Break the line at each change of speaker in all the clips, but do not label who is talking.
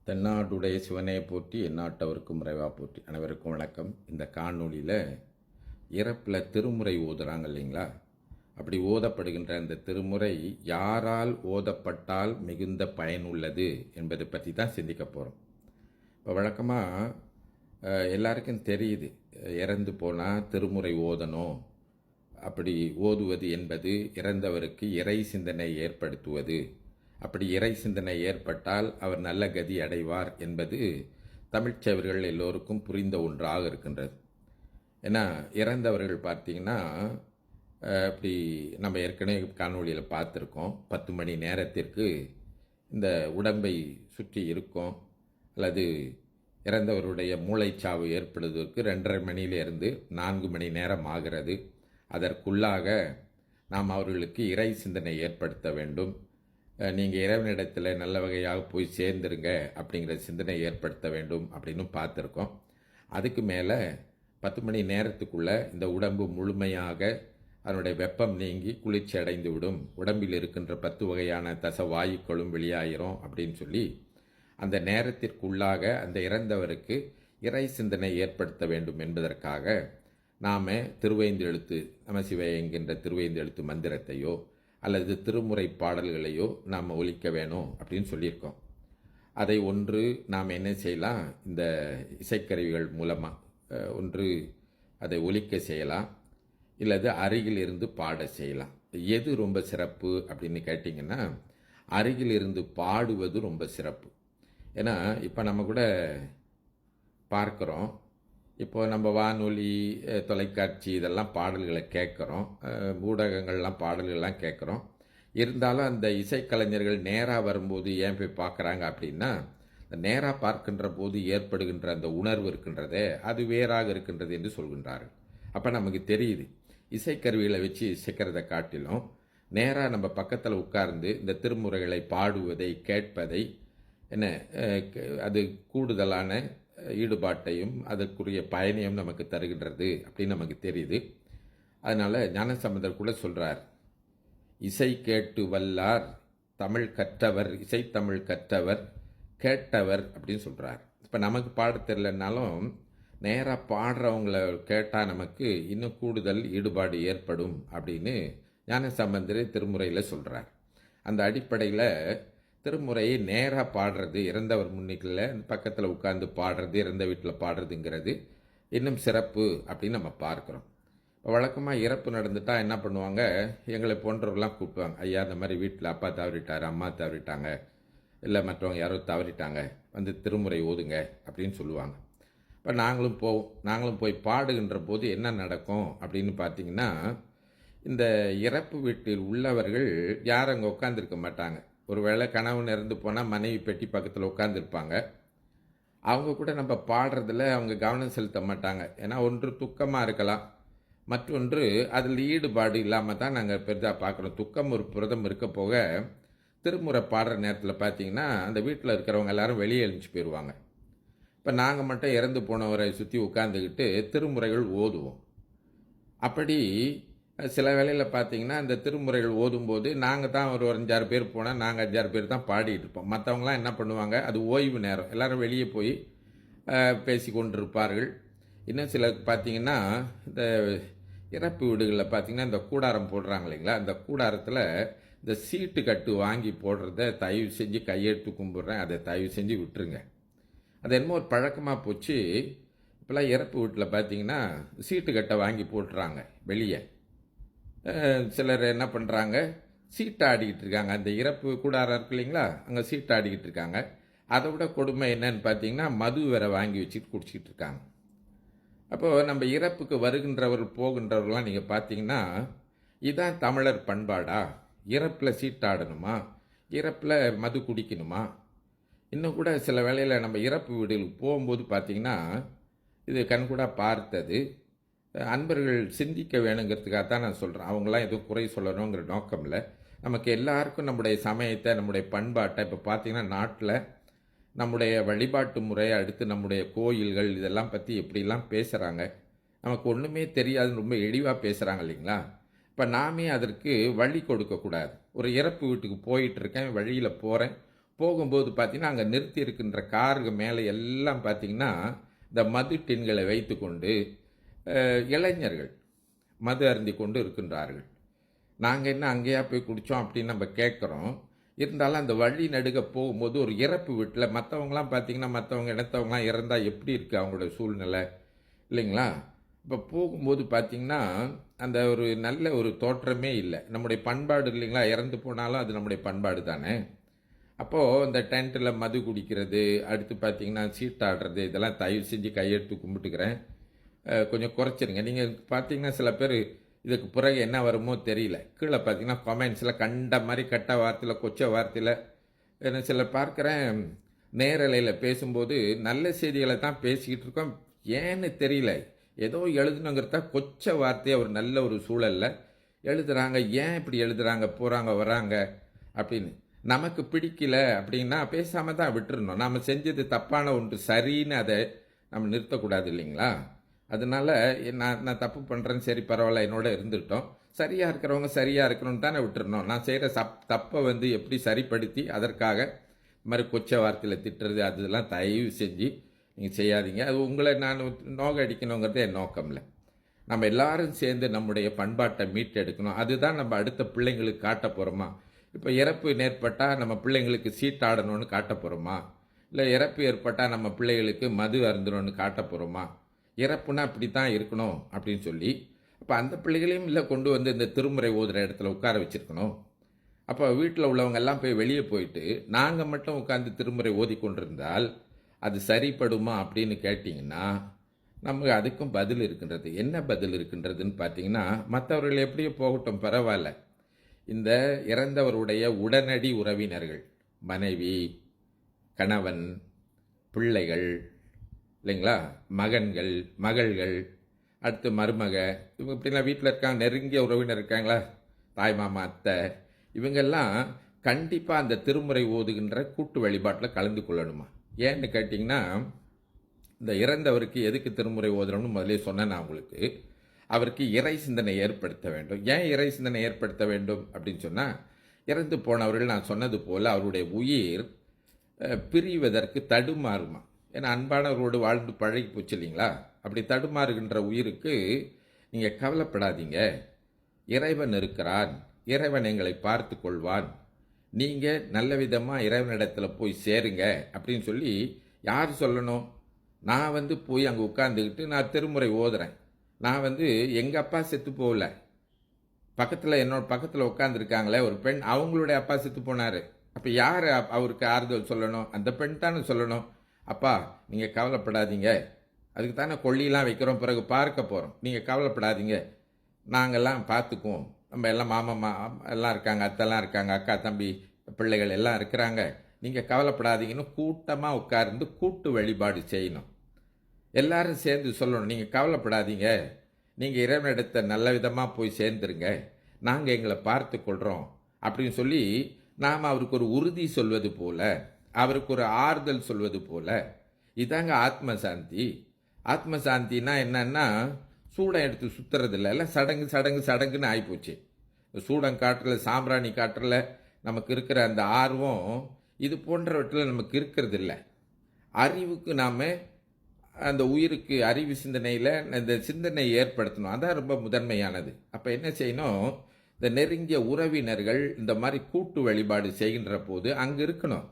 தென்னாடுடைய சிவனே போற்றி எந்நாட்டவருக்கும் இறைவா போற்றி. அனைவருக்கும் வணக்கம். இந்த காணொளியில் இறப்பில் திருமுறை ஓதுறாங்க இல்லைங்களா? அப்படி ஓதப்படுகின்ற அந்த திருமுறை யாரால் ஓதப்பட்டால் மிகுந்த பயனுள்ளது என்பதை பற்றி தான் சிந்திக்க போகிறோம். இப்போ வழக்கமாக எல்லாருக்கும் தெரியுது, இறந்து போனால் திருமுறை ஓதணும். அப்படி ஓதுவது என்பது இறந்தவருக்கு இறை சிந்தனை ஏற்படுத்துவது. அப்படி இறை சிந்தனை ஏற்பட்டால் அவர் நல்ல கதி அடைவார் என்பது தமிழ்ச்செவர்கள் எல்லோருக்கும் புரிந்த ஒன்றாக இருக்கின்றது. ஏன்னா இறந்தவர்கள் பார்த்தீங்கன்னா, அப்படி நம்ம ஏற்கனவே காணொலியில் பார்த்துருக்கோம், 10 மணி நேரத்திற்கு இந்த உடம்பை சுற்றி இருக்கும். அல்லது இறந்தவருடைய மூளைச்சாவு ஏற்படுவதற்கு 2.5 மணியிலிருந்து 4 மணி நேரம் ஆகிறது. அதற்குள்ளாக நாம் அவர்களுக்கு இறை சிந்தனை ஏற்படுத்த வேண்டும். நீங்கள் இறைவனிடத்தில் நல்ல வகையாக போய் சேர்ந்துருங்க அப்படிங்கிற சிந்தனை ஏற்படுத்த வேண்டும் அப்படின்னு பார்த்துருக்கோம். அதுக்கு மேலே 10 மணி நேரத்துக்குள்ளே இந்த உடம்பு முழுமையாக அதனுடைய வெப்பம் நீங்கி குளிர்ச்சி அடைந்து விடும், உடம்பில் இருக்கின்ற 10 வகையான தசவாயுக்களும் வெளியாயிரும் அப்படின்னு சொல்லி அந்த நேரத்திற்குள்ளாக அந்த இறந்தவருக்கு இறை சிந்தனை ஏற்படுத்த வேண்டும் என்பதற்காக நாம் திருவைந்தெழுத்து நமசிவாய என்கின்ற திருவைந்தெழுத்து மந்திரத்தையோ அல்லது திருமுறை பாடல்களையோ நாம் ஒலிக்க வேணும் அப்படின்னு சொல்லியிருக்கோம். அதை ஒன்று நாம் என்ன செய்யலாம், இந்த இசைக்கருவிகள் மூலமாக ஒன்று அதை ஒலிக்க செய்யலாம், இல்லது அருகில் இருந்து பாட செய்யலாம். எது ரொம்ப சிறப்பு அப்படின்னு கேட்டிங்கன்னா, அருகில் இருந்து பாடுவது ரொம்ப சிறப்பு. ஏன்னா இப்போ நம்ம கூட பார்க்குறோம், இப்போ நம்ம வானொலி, தொலைக்காட்சி இதெல்லாம் பாடல்களை கேட்குறோம், ஊடகங்கள்லாம் பாடல்கள்லாம் கேட்குறோம். இருந்தாலும் அந்த இசைக்கலைஞர்கள் நேராக வரும்போது ஏன் போய் பார்க்குறாங்க அப்படின்னா, நேராக பார்க்கின்ற போது ஏற்படுகின்ற அந்த உணர்வு இருக்கின்றதே அது வேறாக இருக்கின்றது என்று சொல்கின்றார்கள். அப்போ நமக்கு தெரியுது, இசைக்கருவிகளை வச்சு இசைக்கிறதை காட்டிலும் நேராக நம்ம பக்கத்தில் உட்கார்ந்து இந்த திருமுறைகளை பாடுவதை கேட்பதை என்ன அது கூடுதலான ஈடுபாட்டையும் அதற்குரிய பயனையும் நமக்கு தருகின்றது அப்படின்னு நமக்கு தெரியுது. அதனால் ஞானசம்பந்தர் கூட சொல்கிறார், இசை கேட்டு வல்லார் தமிழ் கற்றவர், இசைத்தமிழ் கற்றவர் கேட்டவர் அப்படின்னு சொல்கிறார். இப்போ நமக்கு பாட தெரியலனாலும் நேராக பாடுறவங்கள கேட்டால் நமக்கு இன்னும் கூடுதல் ஈடுபாடு ஏற்படும் அப்படின்னு ஞானசம்பந்தர் திருமுறையில் சொல்கிறார். அந்த அடிப்படையில் திருமுறையை நேராக பாடுறது, இறந்தவர் முன்னிலையில் பக்கத்தில் உட்கார்ந்து பாடுறது, இறந்த வீட்டில் பாடுறதுங்கிறது இன்னும் சிறப்பு அப்படின்னு நம்ம பார்க்குறோம். இப்போ வழக்கமாக இறப்பு நடந்துட்டால் என்ன பண்ணுவாங்க, எங்களை போன்றவர்கள்லாம் கூப்பிடுவாங்க, ஐயா இந்த மாதிரி வீட்டில் அப்பா தவறிட்டார், அம்மா தவறிட்டாங்க, இல்லை மற்றவங்க யாரோ தவறிட்டாங்க, வந்து திருமுறை ஓதுங்க அப்படின்னு சொல்லுவாங்க. இப்போ நாங்களும் போய் பாடுகின்ற போது என்ன நடக்கும் அப்படின்னு பார்த்தீங்கன்னா, இந்த இறப்பு வீட்டில் உள்ளவர்கள் யாரும் அங்கே உட்காந்துருக்க மாட்டாங்க. ஒருவேளை கணவன் இறந்து போனால் மனைவி பெட்டி பக்கத்தில் உட்காந்துருப்பாங்க. அவங்க கூட நம்ம பாடுறதில் அவங்க கவனம் செலுத்த மாட்டாங்க. ஏன்னா ஒன்று துக்கமாக இருக்கலாம், மற்றொன்று அதில் ஈடுபாடு இல்லாமல் தான் நாங்கள் பெரிதாக பார்க்குறோம். துக்கம் ஒரு புரதம் இருக்க போக திருமுறை பாடுற நேரத்தில் பார்த்தீங்கன்னா அந்த வீட்டில் இருக்கிறவங்க எல்லாரும் வெளியே எழுந்துச்சு போயிடுவாங்க. இப்போ நாங்கள் மட்டும் இறந்து போனவரை சுற்றி உட்காந்துக்கிட்டு திருமுறைகள் ஓதுவோம். அப்படி சில வேளையில் பார்த்தீங்கன்னா அந்த திருமுறைகள் ஓதும்போது நாங்கள் தான் ஒரு 5-6 பேர் போனால் நாங்கள் 5-6 பேர் தான் பாடிட்டு இருப்போம். மற்றவங்களாம் என்ன பண்ணுவாங்க, அது ஓய்வு நேரம், எல்லோரும் வெளியே போய் பேசி கொண்டிருப்பார்கள். இன்னும் சில பார்த்தீங்கன்னா இந்த இறப்பு வீடுகளில் பார்த்தீங்கன்னா இந்த கூடாரம் போடுறாங்க இல்லைங்களா, அந்த கூடாரத்தில் இந்த சீட்டு கட்டு வாங்கி போடுறத தயவு செஞ்சு கையெடுத்து கும்பிட்றேன், அதை தயவு செஞ்சு விட்டுருங்க. அது என்னமோ ஒரு பழக்கமாக போச்சு. இப்போல்லாம் இறப்பு வீட்டில் பார்த்தீங்கன்னா சீட்டு கட்டை வாங்கி போட்டுறாங்க வெளியே. சிலர் என்ன பண்ணுறாங்க, சீட்டாடிக்கிட்டு இருக்காங்க. அந்த இறப்பு கூடாரம் இருக்கு இல்லைங்களா, அங்கே சீட்டாடிக்கிட்டு இருக்காங்க. அதை விட கொடுமை என்னன்னு பார்த்தீங்கன்னா, மது வேற வாங்கி வச்சுட்டு குடிச்சிக்கிட்டு இருக்காங்க. அப்போது நம்ம இறப்புக்கு வருகின்றவர்கள் போகின்றவர்கள்லாம் நீங்கள் பார்த்தீங்கன்னா, இதுதான் தமிழர் பண்பாடா? இறப்பில் சீட்டாடணுமா, இறப்பில் மது குடிக்கணுமா? இன்னும் கூட சில வேளையில் நம்ம இறப்பு வீடுகளுக்கு போகும்போது பார்த்தீங்கன்னா, இது கண்கூட பார்த்தது. அன்பர்கள் சிந்திக்க வேணுங்கிறதுக்காக தான் நான் சொல்கிறேன். அவங்களாம் எதுவும் குறை சொல்லணுங்கிற நோக்கம் இல்லை. நமக்கு எல்லாருக்கும் நம்முடைய சமயத்தை, நம்முடைய பண்பாட்டை, இப்போ பார்த்திங்கன்னா நாட்டில் நம்முடைய வழிபாட்டு முறை, அடுத்து நம்முடைய கோயில்கள் இதெல்லாம் பற்றி எப்படிலாம் பேசுகிறாங்க. நமக்கு ஒன்றுமே தெரியாதுன்னு ரொம்ப எளிவாக பேசுகிறாங்க இல்லைங்களா. இப்போ நாமே அதற்கு வழி கொடுக்கக்கூடாது. ஒரு இறப்பு வீட்டுக்கு போயிட்டுருக்கேன், வழியில் போகிறேன், போகும்போது பார்த்தீங்கன்னா, அங்க நிறுத்தி இருக்கின்ற காருக்கு மேலே எல்லாம் பார்த்தீங்கன்னா, இந்த மது டின்களை வைத்துக்கொண்டு இளைஞர்கள் மது அருந்திக் கொண்டு இருக்கின்றார்கள். நாங்க என்ன அங்கேயா போய் குடிச்சோம் அப்படின்னு நம்ம கேட்குறோம். இருந்தாலும் அந்த வழி நெடுக போகும்போது ஒரு இறப்பு வீட்ல மத்தவங்கலாம் பார்த்தீங்கன்னா, மத்தவங்க இனத்தவங்கலாம் இறந்தா எப்படி இருக்கு அவங்களோட சூழ்நிலை? இல்லைங்களா? இப்ப போகும்போது பார்த்தீங்கன்னா, அந்த ஒரு நல்ல ஒரு தோற்றமே இல்ல. நம்முடைய பண்பாடு இல்லைங்களா? இறந்து போனாலும் அது நம்முடைய பண்பாடு தானே! அப்போ இந்த டென்ட்ல மது குடிக்கிறது, அடுத்து பார்த்தீங்கன்னா சீட்டாடுறது, இதெல்லாம் தயவு செஞ்சு கையெடுத்து கும்பிட்டுக்கிறேன். கொஞ்சம் குறைச்சிருங்க. நீங்க பார்த்தீங்கன்னா, சில பேரு இதுக்கு பிறகு என்ன வருமோ தெரியல. கீழ பார்த்தீங்கன்னா, கமெண்ட்ஸ்ல கண்ட மாரி கெட்ட வார்த்தையில, கொச்ச வார்த்தையில சிலர் பார்க்கிறேன், நேரலையில பேசும்போது நல்ல செய்திகள தான் பேசிக்கிட்டு இருக்கோம். ஏன்னு தெரியல. ஏதோ எழுதணுங்கிறதுக்காக கொச்ச வார்த்தைய ஒரு நல்ல ஒரு சூழல்ல எழுதுறாங்க. ஏன் இப்படி எழுதுறாங்க? போறாங்க, வராங்க அப்படின்னு. நமக்கு பிடிக்கல அப்படின்னா பேசாம தான் விட்டுறணும். நாம செஞ்சது தப்பான ஒன்று சரின்னு அத நம்ம நிறுத்தக்கூடாது இல்லைங்களா? அதனால நான் நான் தப்பு பண்றேன், சரி பரவால்ல என்னோட இருந்துட்டோம். சரியா இருக்கிறவங்க சரியா இருக்கணும்னு தானே விட்டுறணும். நான் செய்ற தப்ப வந்து எப்படி சரிப்படுத்தி அதற்காக இந்த மாரி கொச்ச வார்த்தையில திட்டுறது அதெல்லாம் தயவு செஞ்சு நீங்க செய்யாதீங்க. அது உங்கள நான் நோக அடிக்கணுங்கிறது என் நோக்கம் இல்ல. நம்ம எல்லாரும் சேர்ந்து நம்முடைய பண்பாட்ட மீட்டெடுக்கணும். அதுதான் நம்ம அடுத்த பிள்ளைங்களுக்கு காட்டப் போறோமா? இப்ப இறப்பு நேர்பட்டா நம்ம பிள்ளைங்களுக்கு சீட்டாடணும்னு காட்டப் போறோமா? இல்ல இறப்பு ஏற்பட்டா நம்ம பிள்ளைகளுக்கு மது அருந்தணும்னு காட்டப் போறோமா? இறப்புனா இப்படித்தான் இருக்கணும் அப்படின்னு சொல்லி, அப்ப அந்த பிள்ளைகளையும் இல்ல கொண்டு வந்து இந்த திருமுறை ஓதுற இடத்துல உட்கார வச்சிருக்கணும். அப்ப வீட்ல உள்ளவங்க எல்லாம் போய் வெளிய போயிட்டு, நாங்க மட்டும் உட்கார்ந்து திருமுறை ஓதிக்கொண்டிருந்தால், அது சரிப்படுமா அப்படின்னு கேட்டீங்கன்னா, நமக்கு அதுக்கும் பதில் இருக்கின்றது. என்ன பதில் இருக்கின்றதுன்னு பார்த்தீங்கன்னா, மத்தவர்கள் எப்படியோ போகட்டும் பரவால்ல. இந்த இறந்தவருடைய உடனடி உறவினர்கள், மனைவி, கணவன், பிள்ளைகள் இல்லைங்களா? மகன்கள், மகள்கள், அடுத்து மருமக, இவங்க இப்படிலாம் வீட்ல இருக்காங்க. நெருங்கிய உறவினர் இருக்காங்களா? தாய் மாமா, அத்தை, இவங்கெல்லாம் கண்டிப்பா அந்த திருமுறை ஓதுகின்ற கூட்டு வழிபாட்டுல கலந்து கொள்ளணுமா? ஏன்னு கேட்டீங்கன்னா, இந்த இறந்தவருக்கு எதுக்கு திருமுறை ஓதுறோம்னு முதல்லயே சொன்னேன் நான் உங்களுக்கு. அவருக்கு இறை சிந்தனை ஏற்படுத்த வேண்டும். ஏன் இறை சிந்தனை ஏற்படுத்த வேண்டும் அப்படின்னு சொன்னா, இறந்து போனவர்கள் நான் சொன்னது போல அவருடைய உயிர் பிரிவதற்கு தடுமாறுமா. ஏன்னா அன்பானவர்களோடு வாழ்ந்து பழகி போச்சு இல்லைங்களா? அப்படி தடுமாறுகின்ற உயிருக்கு நீங்க கவலைப்படாதீங்க. இறைவன் இருக்கிறான். இறைவன் எங்களை பார்த்து கொள்வான். நீங்க நல்ல விதமா இறைவனிடத்துல போய் சேருங்க அப்படின்னு சொல்லி யார் சொல்லணும்? நான் வந்து போய் அங்க உட்கார்ந்துகிட்டு நான் திருமுறை ஓதுறேன். நான் வந்து எங்க அப்பா செத்து போகல. பக்கத்துல என்னோட பக்கத்துல உட்கார்ந்துருக்காங்களே ஒரு பெண், அவங்களுடைய அப்பா செத்து போனாரு. அப்ப யாரு அவருக்கு ஆறுதல் சொல்லணும்? அந்த பெண் தானே சொல்லணும். அப்பா நீங்க கவலைப்படாதீங்க. அதுக்கு தானே கொள்ளியெல்லாம் வைக்கிறோம், பிறகு பார்க்க போறோம். நீங்க கவலைப்படாதீங்க. நாங்கெல்லாம் பார்த்துக்குவோம். நம்ம எல்லாம் மாமா எல்லாம் இருக்காங்க, அத்தைலாம் இருக்காங்க, அக்கா தம்பி பிள்ளைகள் எல்லாம் இருக்கிறாங்க. நீங்க கவலைப்படாதீங்கன்னு கூட்டமா உட்கார்ந்து கூட்டு வழிபாடு செய்யணும். எல்லாரும் சேர்ந்து சொல்லணும், நீங்க கவலைப்படாதீங்க. நீங்க இறைவனிடத்தை நல்ல விதமா போய் சேர்ந்துருங்க. நாங்க எங்களை பார்த்து கொள்றோம் அப்படின்னு சொல்லி நாம் அவருக்கு ஒரு உறுதி சொல்வது போல, அவருக்கு ஒரு ஆறுதல் சொல்வது போல, இதாங்க ஆத்ம சாந்தி. ஆத்ம சாந்தினா என்னன்னா, சூடம் எடுத்து சுத்துறது இல்லை, எல்லாம் சடங்கு சடங்கு சடங்குன்னு ஆகிப்போச்சு. சூடம் காட்டுறல, சாம்பிராணி காட்டுறல நமக்கு இருக்கிற அந்த ஆர்வம் இது போன்றவற்றில் நமக்கு இருக்கிறது இல்லை. அறிவுக்கு நாம அந்த உயிருக்கு அறிவு சிந்தனையில் இந்த சிந்தனை ஏற்படுத்தணும். அதான் ரொம்ப முதன்மையானது. அப்போ என்ன செய்யணும்? இந்த நெருங்கிய உறவினர்கள் இந்த மாதிரி கூட்டு வழிபாடு செய்கின்ற போது அங்கே இருக்கணும்.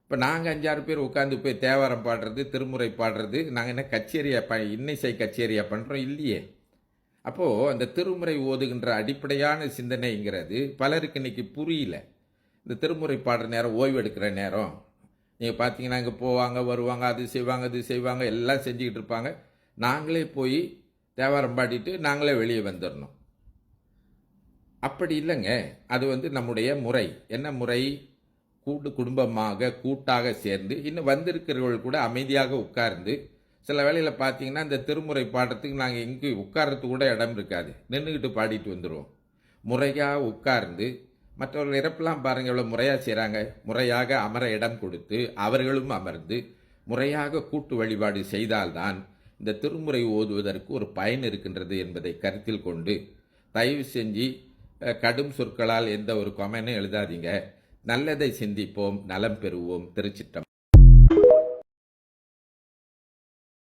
இப்போ நாங்கள் 5-6 பேர் உட்காந்து போய் தேவாரம் பாடுறது, திருமுறை பாடுறது, நாங்கள் என்ன கச்சேரியா இன்னிசை கச்சேரியா பண்ணுறோம்? இல்லையே. அப்போது அந்த திருமுறை ஓதுகின்ற அடிப்படையான சிந்தனைங்கிறது பலருக்கு இன்னைக்கு புரியல. இந்த திருமுறை பாடுற நேரம், ஓய்வு எடுக்கிற நேரம், நீங்கள் பார்த்தீங்கன்னா இங்கே போவாங்க வருவாங்க, அது செய்வாங்க இது செய்வாங்க, எல்லாம் செஞ்சுக்கிட்டு இருப்பாங்க. நாங்களே போய் தேவாரம் பாடிட்டு நாங்களே வெளியே வந்துடணும். அப்படி இல்லைங்க. அது வந்து நம்முடைய முறை. என்ன முறை? குடும்பமாக கூட்டாக சேர்ந்து இன்னும் வந்திருக்கிறவர்கள் கூட அமைதியாக உட்கார்ந்து, சில வேளையில் பார்த்தீங்கன்னா இந்த திருமுறை பாடுறதுக்கு நாங்கள் எங்கே உட்கார்றதுக்கு கூட இடம் இருக்காது, நின்றுக்கிட்டு பாடிட்டு வந்துடுவோம். முறையாக உட்கார்ந்து, மற்றவர்கள் இறப்பெல்லாம் பாருங்கள் எவ்வளோ முறையாக செய்கிறாங்க. முறையாக அமர இடம் கொடுத்து அவர்களும் அமர்ந்து முறையாக கூட்டு வழிபாடு செய்தால்தான் இந்த திருமுறை ஓதுவதற்கு ஒரு பயன் இருக்கின்றது என்பதை கருத்தில் கொண்டு, தயவு செஞ்சு கடும் சொற்களால் எந்த ஒரு கமெண்ட்டும் எழுதாதீங்க. நல்லதை சிந்திப்போம், நலம் பெறுவோம். திருச்சிற்றம்பலம்.